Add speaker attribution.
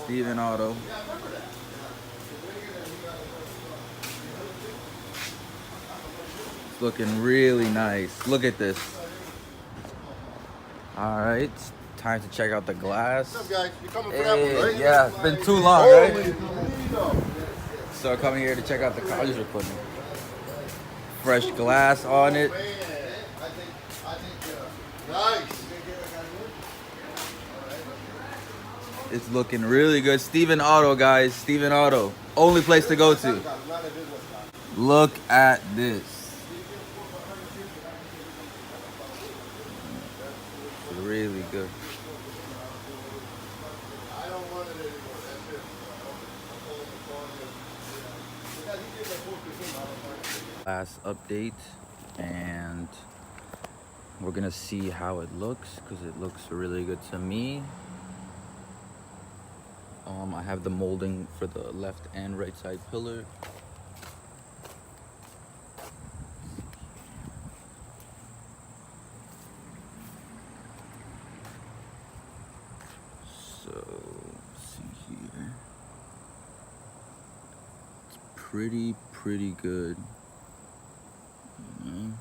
Speaker 1: Steven Auto. It's looking really nice. Look at this. All right, time to check out the glass.
Speaker 2: What's up, guys? You coming for that one, right?
Speaker 1: Yeah, it's been too long, right? So coming here to check out the car. These are putting fresh glass on it.
Speaker 2: Nice.
Speaker 1: It's looking really good. Steven Auto, guys. Steven Auto. Only place to go to. Look at this. It's really good. Last update, and we're gonna see how it looks because it looks really good to me. I have the molding for the left and right side pillar. So let's see here. It's pretty good. You know?